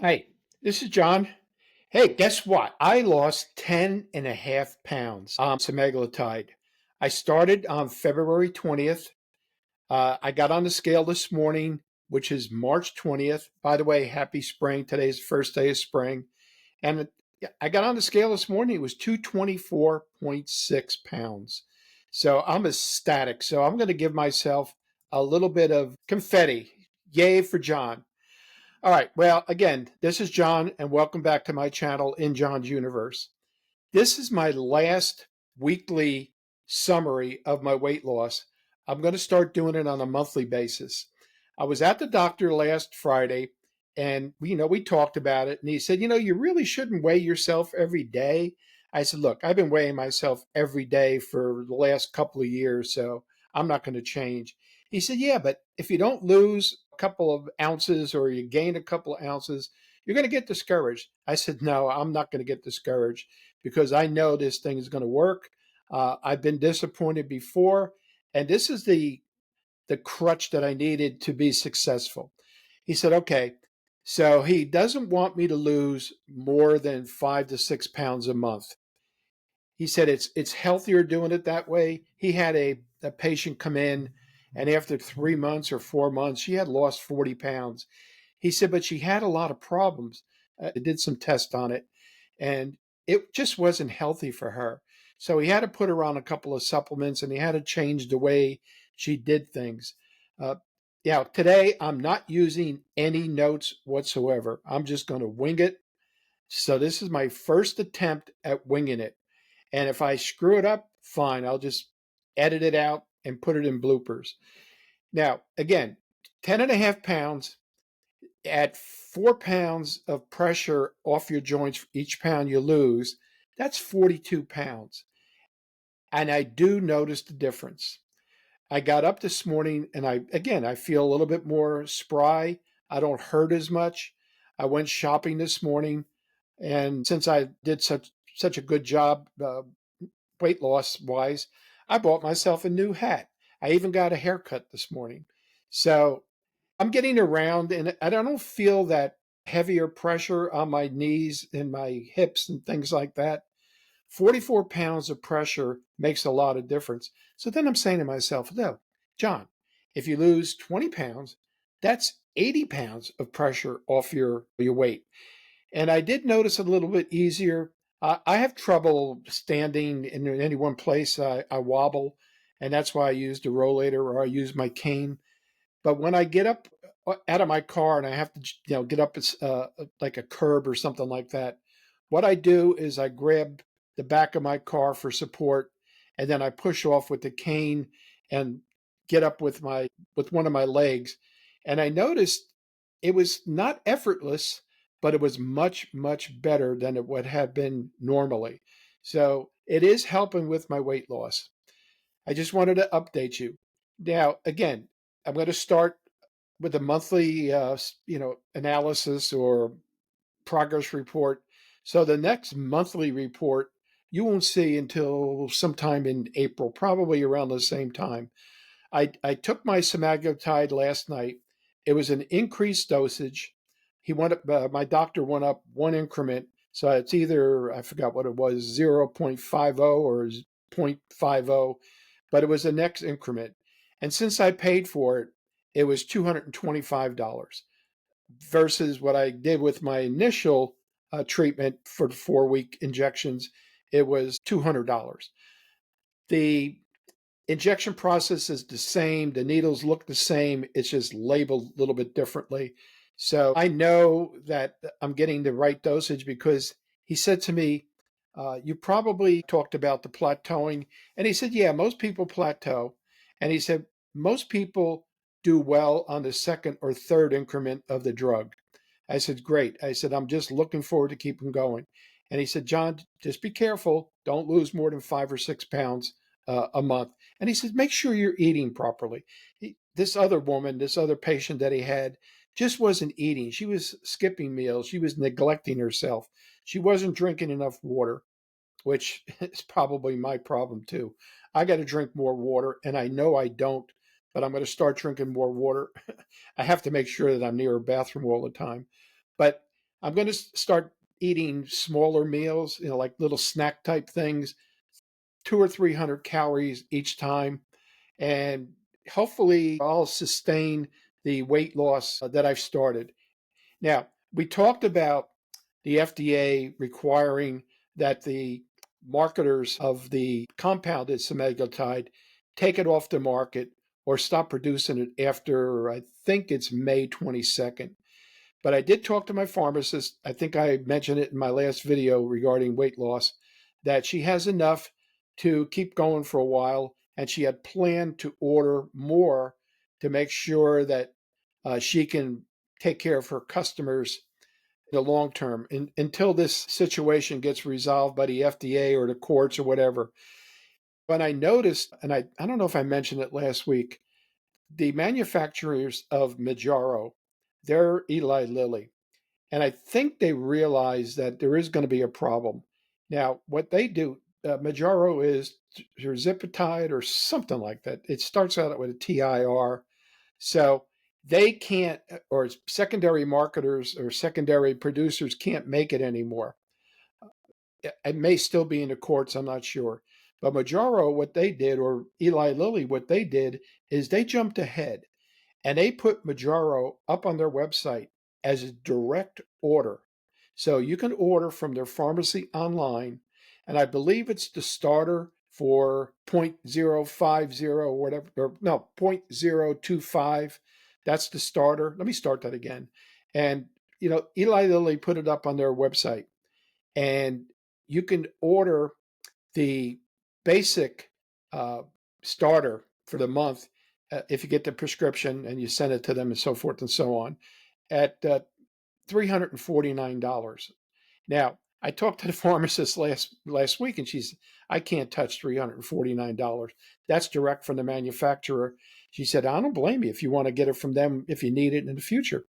Hey, this is John. Hey, guess what? I lost 10.5 pounds on semaglutide. I started on February 20th. I got on the scale this morning, which is March 20th. By the way, happy spring. Today's the first day of spring. And I got on the scale this morning. It was 224.6 pounds. So I'm ecstatic. So I'm going to give myself a little bit of confetti. Yay for John. All right. Well, again, this is John, and welcome back to my channel, In John's Universe. This is my last weekly summary of my weight loss. I'm going to start doing it on a monthly basis. I was at the doctor last Friday, and we talked about it, and he said, you really shouldn't weigh yourself every day. I said, look, I've been weighing myself every day for the last couple of years, so I'm not going to change. He said, yeah, but if you don't lose a couple of ounces or you gain a couple of ounces, you're going to get discouraged. I said, no, I'm not going to get discouraged because I know this thing is going to work. I've been disappointed before, and this is the crutch that I needed to be successful. He said, okay, so he doesn't want me to lose more than 5 to 6 pounds a month. He said it's healthier doing it that way. He had a patient come in, and after 3 months or 4 months, she had lost 40 pounds. He said, but she had a lot of problems. I did some tests on it, and it just wasn't healthy for her. So he had to put her on a couple of supplements, and he had to change the way she did things. Uh, yeah, today I'm not using any notes whatsoever. I'm just going to wing it. So this is my first attempt at winging it. And if I screw it up, fine. I'll just edit it out and put it in bloopers. Now, again, 10.5 pounds at 4 pounds of pressure off your joints for each pound you lose, that's 42 pounds. And I do notice the difference. I got up this morning and I feel a little bit more spry. I don't hurt as much. I went shopping this morning, and since I did such a good job weight loss wise, I bought myself a new hat. I even got a haircut this morning. So I'm getting around, and I don't feel that heavier pressure on my knees and my hips and things like that. 44 pounds of pressure makes a lot of difference. So then I'm saying to myself, no, John, if you lose 20 pounds, that's 80 pounds of pressure off your weight. And I did notice a little bit easier. I have trouble standing in any one place. I wobble, and that's why I use the rollator or I use my cane. But when I get up out of my car and I have to, get up like a curb or something like that, what I do is I grab the back of my car for support, and then I push off with the cane and get up with one of my legs. And I noticed it was not effortless, but it was much, much better than it would have been normally. So it is helping with my weight loss. I just wanted to update you. Now, again, I'm going to start with a monthly, analysis or progress report. So the next monthly report you won't see until sometime in April, probably around the same time. I took my semaglutide last night. It was an increased dosage. My doctor went up one increment. So it's either, I forgot what it was, 0.50 or 0.50, but it was the next increment. And since I paid for it, it was $225 versus what I did with my initial treatment for the 4 week injections. It was $200. The injection process is the same. The needles look the same. It's just labeled a little bit differently. So I know that I'm getting the right dosage because he said to me, you probably talked about the plateauing. And he said, yeah, most people plateau. And he said, most people do well on the second or third increment of the drug. I said, great. I said, I'm just looking forward to keeping going. And he said, John, just be careful. Don't lose more than 5 or 6 pounds a month. And he said, make sure you're eating properly. This other woman, this other patient that he had, just wasn't eating. She was skipping meals. She was neglecting herself. She wasn't drinking enough water, which is probably my problem too. I got to drink more water, and I know I don't, but I'm going to start drinking more water. I have to make sure that I'm near a bathroom all the time. But I'm going to start eating smaller meals, like little snack type things, 200 or 300 calories each time. And hopefully I'll sustain the weight loss that I've started. Now, we talked about the FDA requiring that the marketers of the compounded semaglutide take it off the market or stop producing it after, I think it's May 22nd. But I did talk to my pharmacist. I think I mentioned it in my last video regarding weight loss, that she has enough to keep going for a while. And she had planned to order more to make sure that she can take care of her customers in the long term until this situation gets resolved by the FDA or the courts or whatever. But I noticed, and I don't know if I mentioned it last week, the manufacturers of Majaro, they're Eli Lilly. And I think they realize that there is going to be a problem. Now, what they do, Majaro is tirzepatide or something like that. It starts out with a TIR. So they can't, or secondary marketers or secondary producers can't make it anymore. It may still be in the courts, I'm not sure. But Majaro, what they did, or Eli Lilly, what they did is they jumped ahead and they put Majaro up on their website as a direct order. So you can order from their pharmacy online, and I believe it's the starter for 0.050 or whatever, or no, 0.025. That's the starter. Let me start that again. And, Eli Lilly put it up on their website, and you can order the basic uh, starter for the month if you get the prescription and you send it to them and so forth and so on at $349. Now, I talked to the pharmacist last week, and she's, I can't touch $349. That's direct from the manufacturer. She said, I don't blame you if you want to get it from them if you need it in the future.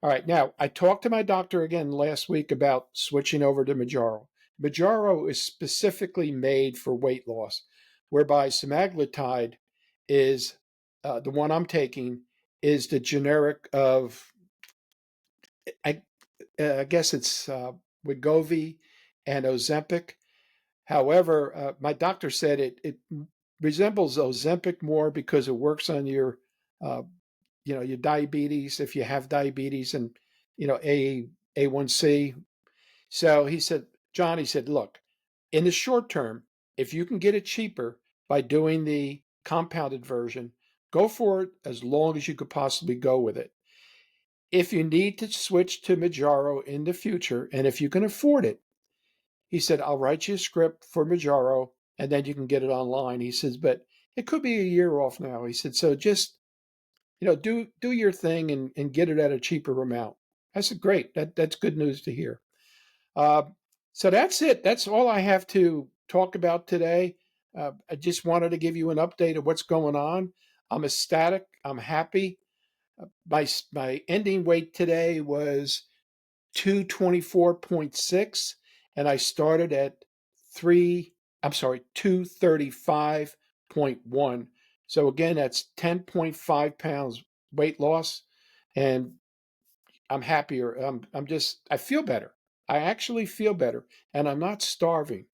All right, now I talked to my doctor again last week about switching over to Majaro. Majaro is specifically made for weight loss, whereby semaglutide is the one I'm taking is the generic of I, I guess it's Wegovy and Ozempic. However, my doctor said it resembles Ozempic more because it works on your uh, your diabetes if you have diabetes and A1C. So he said, John, he said, look, in the short term, if you can get it cheaper by doing the compounded version, go for it as long as you could possibly go with it. If you need to switch to Majaro in the future, and if you can afford it, he said, I'll write you a script for Majaro and then you can get it online. He says, but it could be a year off now. He said, so just do your thing and get it at a cheaper amount. I said, great. That's good news to hear. Uh, so that's it. That's all I have to talk about today. I just wanted to give you an update of what's going on. I'm ecstatic. I'm happy. My ending weight today was 224.6, and I started at 235.1. So again, that's 10.5 pounds weight loss, and I'm happier. I feel better. I actually feel better, and I'm not starving.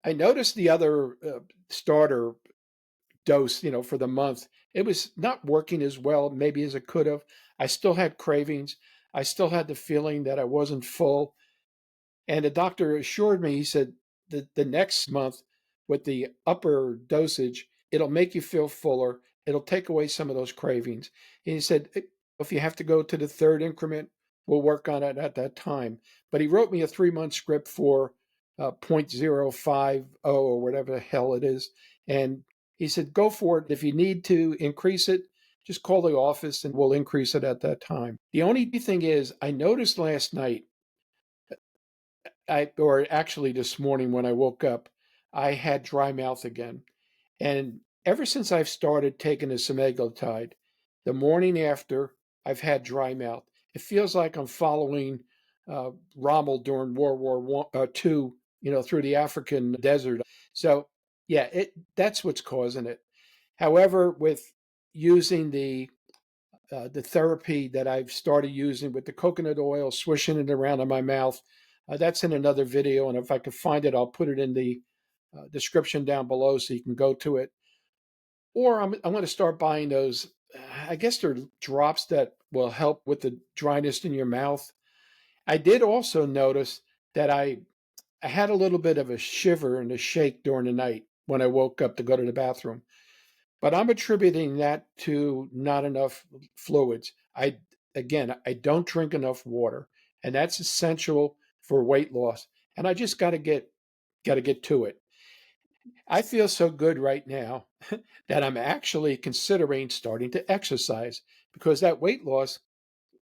I noticed the other starter dose, for the month, it was not working as well, maybe as it could have. I still had cravings. I still had the feeling that I wasn't full. And the doctor assured me, he said, the next month with the upper dosage, it'll make you feel fuller. It'll take away some of those cravings. And he said, if you have to go to the third increment, we'll work on it at that time. But he wrote me a 3-month script for 0.050 or whatever the hell it is. And he said, go for it. If you need to increase it, just call the office and we'll increase it at that time. The only thing is, I noticed last night, or actually this morning when I woke up, I had dry mouth again. And ever since I've started taking the semaglutide, the morning after, I've had dry mouth. It feels like I'm following Rommel during World War II, through the African desert. So, yeah, that's what's causing it. However, with using the the therapy that I've started using with the coconut oil, swishing it around in my mouth. That's in another video, and if I can find it, I'll put it in the description down below so you can go to it. Or I'm going to start buying those. I guess they're drops that will help with the dryness in your mouth. I did also notice that I had a little bit of a shiver and a shake during the night when I woke up to go to the bathroom. But I'm attributing that to not enough fluids. I don't drink enough water, and that's essential for weight loss. And I just got to get to it. I feel so good right now that I'm actually considering starting to exercise because that weight loss,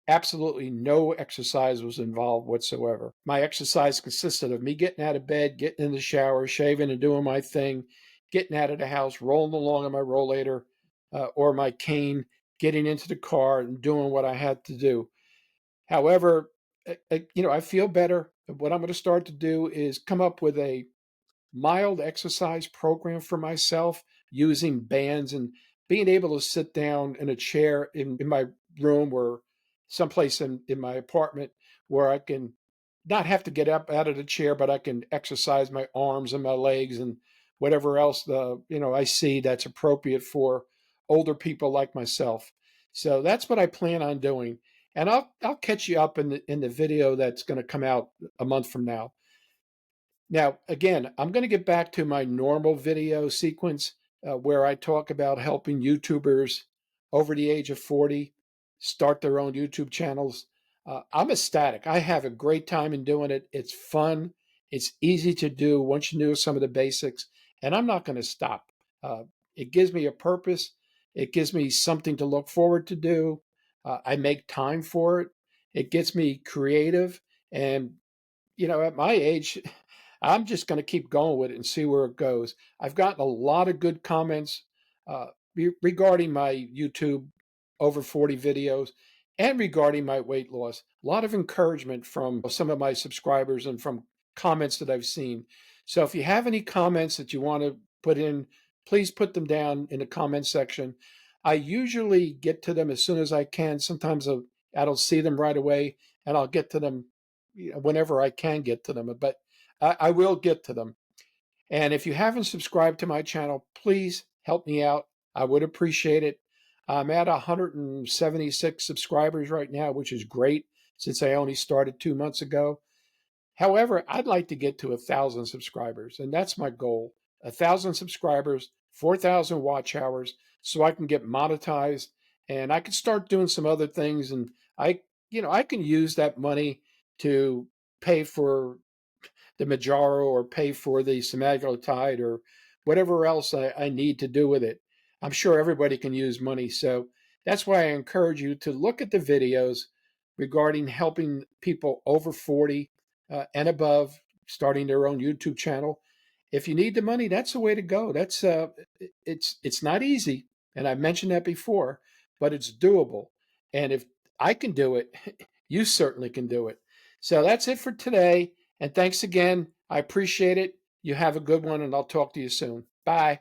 absolutely no exercise was involved whatsoever. My exercise consisted of me getting out of bed, getting in the shower, shaving and doing my thing, getting out of the house, rolling along on my rollator or my cane, getting into the car and doing what I had to do. However, I feel better. What I'm going to start to do is come up with a mild exercise program for myself using bands and being able to sit down in a chair in my room or someplace in my apartment where I can not have to get up out of the chair, but I can exercise my arms and my legs and whatever else I see that's appropriate for older people like myself. So that's what I plan on doing. And I'll catch you up in the video that's going to come out a month from now. Now, again, I'm going to get back to my normal video sequence where I talk about helping YouTubers over the age of 40 start their own YouTube channels. I'm ecstatic. I have a great time in doing it. It's fun. It's easy to do once you know some of the basics, and I'm not going to stop. Uh, it gives me a purpose. It gives me something to look forward to do. I make time for it. It gets me creative, and at my age, I'm just going to keep going with it and see where it goes. I've gotten a lot of good comments uh, regarding my YouTube over 40 videos and regarding my weight loss. A lot of encouragement from some of my subscribers and from comments that I've seen. So if you have any comments that you want to put in, please put them down in the comment section. I usually get to them as soon as I can. Sometimes I don't see them right away, and I'll get to them whenever I can get to them. But I will get to them. And if you haven't subscribed to my channel, please help me out. I would appreciate it. I'm at 176 subscribers right now, which is great since I only started 2 months ago. However, I'd like to get to 1,000 subscribers, and that's my goal. 1,000 subscribers, 4,000 watch hours, so I can get monetized and I can start doing some other things. And I can use that money to pay for the Majaro or pay for the Semaglutide or whatever else I need to do with it. I'm sure everybody can use money. So that's why I encourage you to look at the videos regarding helping people over 40 and above starting their own YouTube channel. If you need the money, that's the way to go. It's not easy, and I mentioned that before, but it's doable. And if I can do it, you certainly can do it. So that's it for today. And thanks again. I appreciate it. You have a good one, and I'll talk to you soon. Bye.